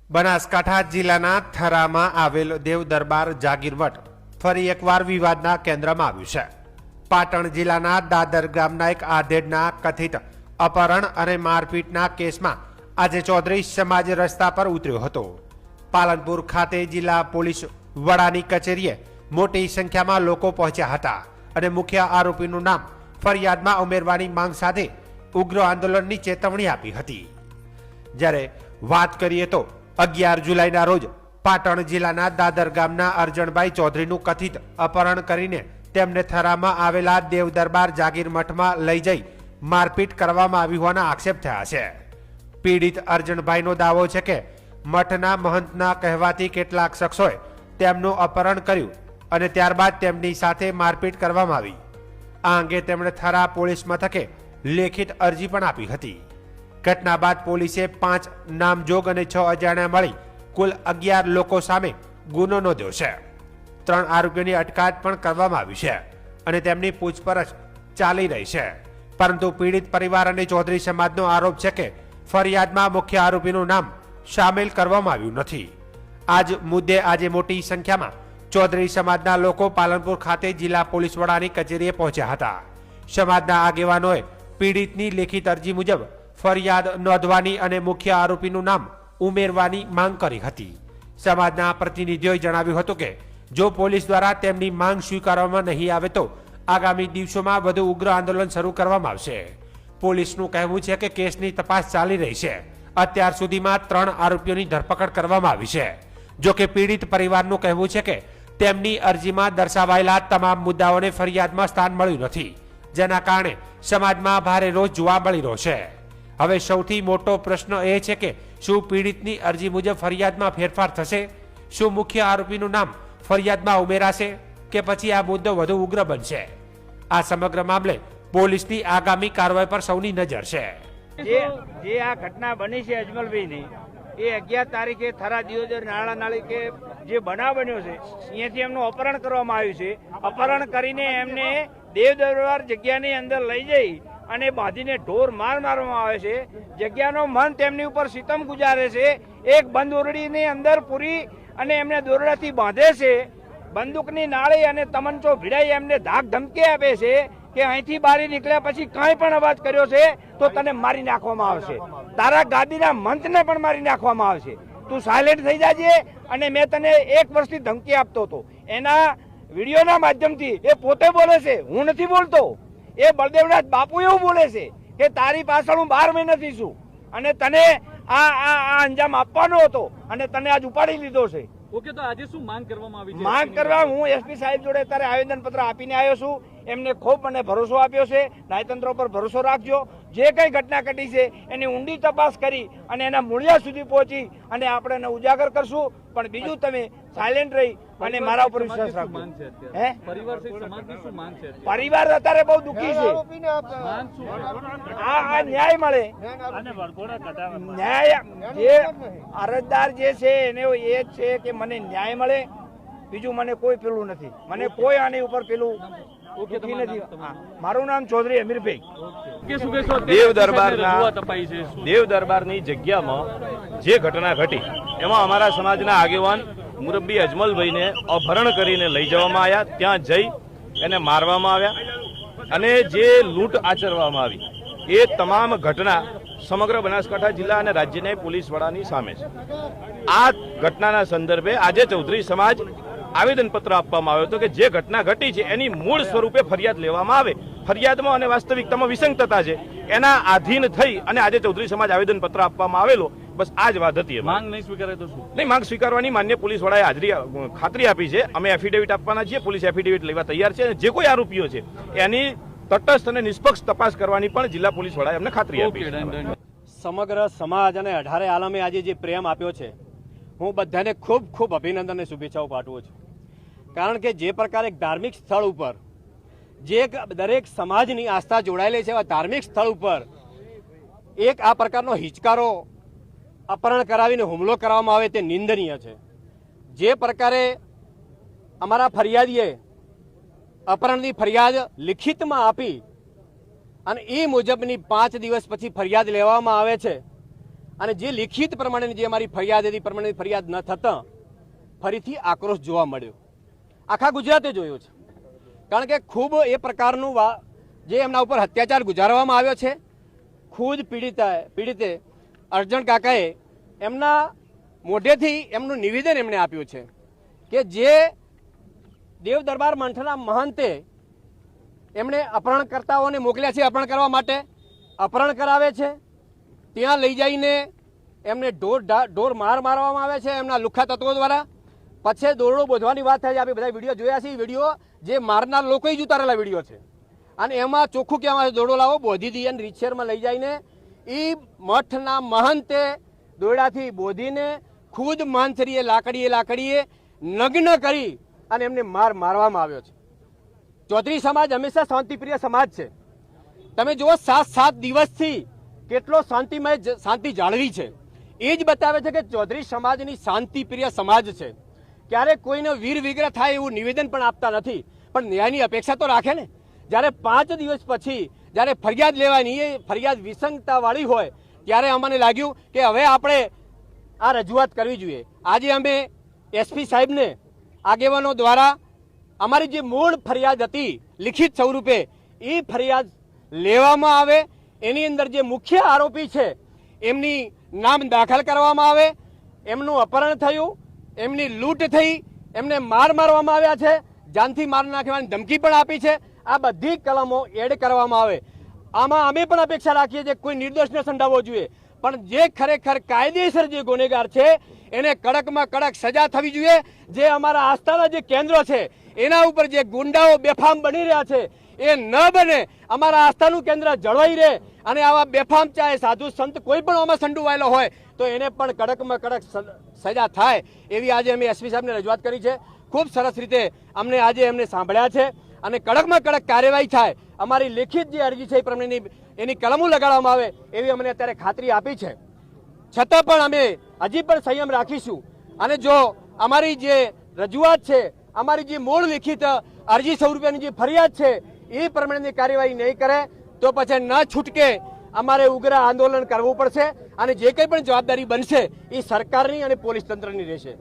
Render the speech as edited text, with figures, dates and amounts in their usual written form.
બનાસકાંઠા જિલ્લાના થરામાં આવેલ દેવ દરબાર જાગીરવટ ફરી એકવાર વિવાદના કેન્દ્રમાં આવ્યું છે। પાટણ જિલ્લાના દાદર ગામના એક આધેડના કથિત અપહરણ અને મારપીટના કેસમાં આજે ચૌધરી સમાજ રસ્તા પર ઉતર્યો હતો। પાલનપુર ખાતે જિલ્લા પોલીસ વડાની કચેરીએ મોટી સંખ્યામાં લોકો પહોંચ્યા હતા અને મુખ્ય આરોપીનું નામ ફરિયાદમાં ઉમેરવાની માંગ સાથે ઉગ્ર આંદોલનની ચેતવણી આપી હતી। જ્યારે વાત કરીએ તો 11 જુલાઈના રોજ પાટણ જિલ્લાના દાદર ગામના અરજણભાઈ ચૌધરીનું કથિત અપહરણ કરીને તેમને થરામાં આવેલા દેવ દરબાર જાગીર મઠમાં લઈ જઈ મારપીટ કરવામાં આવી હોવાના આક્ષેપ થયા છે। પીડિત અરજણભાઈનો દાવો છે કે મઠના મહંતના કહેવાથી કેટલાક શખ્સોએ તેમનું અપહરણ કર્યું અને ત્યારબાદ તેમની સાથે મારપીટ કરવામાં આવી। આ અંગે તેમણે થરા પોલીસ મથકે લેખિત અરજી પણ આપી હતી। ઘટના બાદ પોલીસે 5 નામજોગ અને 6 અજાણ્યા મળી કુલ 11 લોકો સામે ગુનો નોંધ્યો છે। 3 આરોપીઓની અટકાયત પણ કરવામાં આવી છે અને તેમની પૂછપરછ ચાલી રહી છે। પરંતુ પીડિત પરિવાર અને ચૌધરી સમાજનો આરોપ છે કે ફરિયાદમાં મુખ્ય આરોપીનું નામ સામેલ કરવામાં આવ્યું નથી। આ જ મુદ્દે આજે મોટી સંખ્યામાં ચૌધરી સમાજના લોકો પાલનપુર ખાતે જિલ્લા પોલીસ વડાની કચેરીએ પહોંચ્યા હતા। સમાજના આગેવાનોએ પીડિતની લેખિત અરજી મુજબ ફરિયાદ નોંધવાની અને મુખ્ય આરોપીનું નામ ઉમેરવાની માંગ કરી હતી। સમાજના પ્રતિનિધિઓએ જણાવ્યું હતું કે જો પોલીસ દ્વારા તેમની માંગ સ્વીકારવામાં નહીં આવે તો આગામી દિવસોમાં વધુ ઉગ્ર આંદોલન શરૂ કરવામાં આવશે। પોલીસનું કહેવું છે કે કેસની તપાસ ચાલી રહી છે। અત્યાર સુધીમાં 3 આરોપીઓની ધરપકડ કરવામાં આવી છે। જો કે પીડિત પરિવારનું કહેવું છે કે તેમની અરજીમાં દર્શાવાયેલા તમામ મુદ્દાઓને ફરિયાદમાં સ્થાન મળ્યું નથી, જેના કારણે સમાજમાં ભારે રોષ જોવા મળી રહ્યો છે। હવે સૌથી મોટો પ્રશ્ન એ છે કે શું પીડિતની અરજી મુજબ ફરિયાદમાં ફેરફાર થશે? શું મુખ્ય આરોપીનું નામ ફરિયાદમાં ઉમેરાશે કે પછી આ મુદ્દો વધુ ઉગ્ર બનશે? આ સમગ્ર મામલે પોલીસની આગામી કાર્યવાહી પર સૌની નજર છે। જે આ ઘટના બની છે અજમલભાઈની, એ 11 તારીખે થરા દિયોદર નાળી કે જે બનાવ બન્યો છે અહીંયાથી એમનું અપહરણ કરવામાં આવ્યું છે। અપહરણ કરીને એમને દેવ દરબાર જગ્યાની અંદર લઈ જઈ અને બાંધીને ઢોર મારવામાં આવે છે। જગ્યાનો મન તેમની ઉપર સિતમ ગુજારે છે। એક બંધ ઓરડીની અંદર પૂરી અને એમને દોરડાથી બાંધે છે। બંદૂકની નાળી અને તમંચો ભીડાઈ એમને ધાક ધમકી આપે છે કે અહીંથી બહાર નીકળ્યા પછી કાંઈ પણ અવાજ કર્યો છે તો તને મારી નાખવામાં આવશે। તારા ગાદીના મંતને પણ મારી નાખવામાં આવશે। તું સાયલેન્ટ થઈ જાજે અને મેં તને 1 વર્ષથી ધમકી આપતો હતો। એના વિડીયોના માધ્યમથી એ પોતે બોલે છે, હું નથી બોલતો। એ બળદેવનાથ બાપુ એવું બોલે છે કે તારી પાછળ હું 12 મહિનાથી છું અને તને આ અંજામ આપવાનો હતો અને તને આજ ઉપાડી લીધો છે। ઓકે, તો આજે શું માંગ કરવામાં આવી છે? માંગ કરવા હું એસપી સાહેબ જોડે અત્યારે આવેદન પત્ર આપીને આવ્યો છું। એમને ખૂબ મને ભરોસો આપ્યો છે, ન્યાયતંત્ર પર ભરોસો રાખજો। જે કઈ ઘટના ઘટી છે એની ઊંડી તપાસ કરી અને એના મૂળિયા સુધી પહોંચી અને આપણે એને ઉજાગર કરશું। પણ બીજું તમે સાયલેન્ટ રહી અને મારા ઉપર વિશ્વાસ રાખો। હે, પરિવાર છે, સમાજની શું માંગ છે? પરિવાર અત્યારે બહુ દુઃખી છે। આ ન્યાય મળે, ન્યાય જે અરજદાર જે છે એને એ જ છે કે મને ન્યાય મળે। બીજું મને કોઈ પેલું નથી, મને કોઈ આની ઉપર પેલું દુઃખી નથી। મારું નામ ચૌધરી અમીરભાઈ। દેવ દરબારની જગ્યામાં જે ઘટના ઘટી એમાં અમારા સમાજના આગેવાન મુરબ્બી અજમલભાઈને અપહરણ કરીને લઈ જવામાં આવ્યા। ત્યાં જઈ એને મારવામાં આવ્યા અને જે લૂંટ આચરવામાં આવી એ તમામ ઘટના સમગ્ર બનાસકાંઠા જિલ્લા અને રાજ્યના પોલીસ વડાની સામે છે। આ ઘટનાના સંદર્ભે આજે ચૌધરી સમાજ આવેદનપત્ર આપવામાં આવ્યો હતો કે જે ઘટના ઘટી છે એની મૂળ સ્વરૂપે ફરિયાદ લેવામાં આવે। ફરિયાદમાં અને વાસ્તવિકતામાં વિસંગતતા છે, એના આધીન થઈ અને આજે ચૌધરી સમાજ આવેદનપત્ર આપવામાં આવેલો। બસ આ જ વાત હતી। માંગ નહીં સ્વીકારે તો શું? નહીં, માંગ સ્વીકારવાની માન્ય પોલીસ વડાએ ખાતરી આપી છે। અમે એફિડેવિટ આપવાના છીએ, પોલીસ એફિડેવિટ લેવા તૈયાર છે। જે કોઈ આરોપીઓ છે એની તટસ્થ અને નિષ્પક્ષ તપાસ કરવાની પણ જિલ્લા પોલીસ વડાએ અમને ખાતરી આપી છે। સમગ્ર સમાજ અને 18 આલમે આજે જે પ્રેમ આપ્યો છે, હું બધાને ખૂબ ખૂબ અભિનંદન અને શુભેચ્છાઓ પાઠવું છું। કારણ કે જે પ્રકારે એક ધાર્મિક સ્થળ ઉપર જે દરેક સમાજની આસ્થા જોડાયેલી છે એવા ધાર્મિક સ્થળ ઉપર એક આ પ્રકારનો હિચકારો અપહરણ કરાવીને હુમલો કરવામાં આવે તે નિંદનીય છે। જે પ્રકારે અમારા ફરિયાદીએ અપહરણની ફરિયાદ લિખિતમાં આપી અને એ મુજબની 5 દિવસ પછી ફરિયાદ લેવામાં આવે છે અને જે લિખિત પ્રમાણેની જે અમારી ફરિયાદ હતી પ્રમાણે ફરિયાદ ન થતાં ફરીથી આક્રોશ જોવા મળ્યો. આખા ગુજરાતે જોયો છે. કારણ કે ખૂબ એ પ્રકારનું જે એમના ઉપર અત્યાચાર ગુજારવામાં આવ્યો છે. ખુદ પીડિતે અર્જણ કાકાએ એમના મોઢેથી એમનું નિવેદન એમણે આપ્યું છે કે જે દેવ દરબાર મંઠના મહંતે એમણે અપહરણકર્તાઓને મોકલ્યા છે અપહરણ કરવા માટે, અપહરણ કરાવે છે, ત્યાં લઈ જઈને એમને ઢોર મારવામાં આવે છે એમના લુખ્ખા તત્વો દ્વારા. પછી દોરડો બોધવાની વાત થાય છે. આપણે બધા વિડીયો જોયા છે. એ વિડીયો જે મારનાર લોકોએ જ ઉતારેલા વિડીયો છે અને એમાં ચોખ્ખું કહેવામાં આવે દોરડો લાવો બોધી દી અને રીતસરમાં લઈ જઈને એ મઠના મહંતે દોરડાથી બોધીને ખુદ માનસરીએ લાકડીએ નગ્ન કરી અને એમને મારવામાં આવ્યો છે. ચૌધરી સમાજ હંમેશા શાંતિપ્રિય સમાજ છે. તમે જુઓ 7 દિવસથી કેટલો શાંતિ જાળવી છે. એ જ બતાવે છે કે ચૌધરી સમાજની શાંતિપ્રિય સમાજ છે. ક્યારેક કોઈને વીર વિગ્રહ થાય એવું નિવેદન પણ આપતા નથી, પણ ન્યાયની અપેક્ષા તો રાખે ને. જ્યારે 5 દિવસ પછી જ્યારે ફરિયાદ લેવાની એ ફરિયાદ વિસંગતાવાળી હોય ત્યારે અમને લાગ્યું કે હવે આપણે આ રજૂઆત કરવી જોઈએ. આજે અમે એસપી સાહેબને આગેવાનો દ્વારા અમારી જે મૂળ ફરિયાદ હતી લિખિત સ્વરૂપે એ ફરિયાદ લેવામાં આવે, એની અંદર જે મુખ્ય આરોપી છે એમની નામ દાખલ કરવામાં આવે, એમનું અપહરણ થયું, એમની લૂંટ થઈ, એમને મારવામાં આવ્યા છે, જાનથી માર નાખવાની ધમકી પણ આપી છે. આ બધી કલમો એડ કરવામાં આવે. આમાં અમે પણ અપેક્ષા રાખીએ છીએ કોઈ નિર્દોષને સંડાવવો જોઈએ, પણ જે ખરેખર કાયદેસર જે ગુનેગાર છે એને કડકમાં કડક સજા થવી જોઈએ. જે અમારા આસ્થાના જે કેન્દ્રો છે એના ઉપર જે ગુંડાઓ બેફામ બની રહ્યા છે એ ન બને, અમારા આસ્થાનું કેન્દ્ર જળવાઈ રહે અને આવા બેફામ ચાહે સાધુ સંત કોઈ પણ આમાં સંડોવાયેલો હોય તો એને પણ કડકમાં કડક સજા થાય એવી આજે અમે એસપી સાહેબને રજૂઆત કરી છે. ખૂબ સરસ રીતે અમને આજે એમને સાંભળ્યા છે અને કડકમાં કડક કાર્યવાહી થાય. અમારી લેખિત જે અરજી છે એ પ્રમાણેની એની કલમો લગાડવામાં આવે એવી અમને અત્યારે ખાતરી આપી છે. છતાં પણ અમે હજી પણ સંયમ રાખીશું અને જો અમારી જે રજૂઆત છે, અમારી જે મૂળ લિખિત અરજી સ્વરૂપેની જે ફરિયાદ છે એ પ્રમાણેની કાર્યવાહી નહીં કરે તો પછી ન છૂટકે અમારે ઉગ્ર આંદોલન કરવું પડશે અને જે કંઈ પણ જવાબદારી બનશે એ સરકારની અને પોલીસ તંત્રની રહેશે.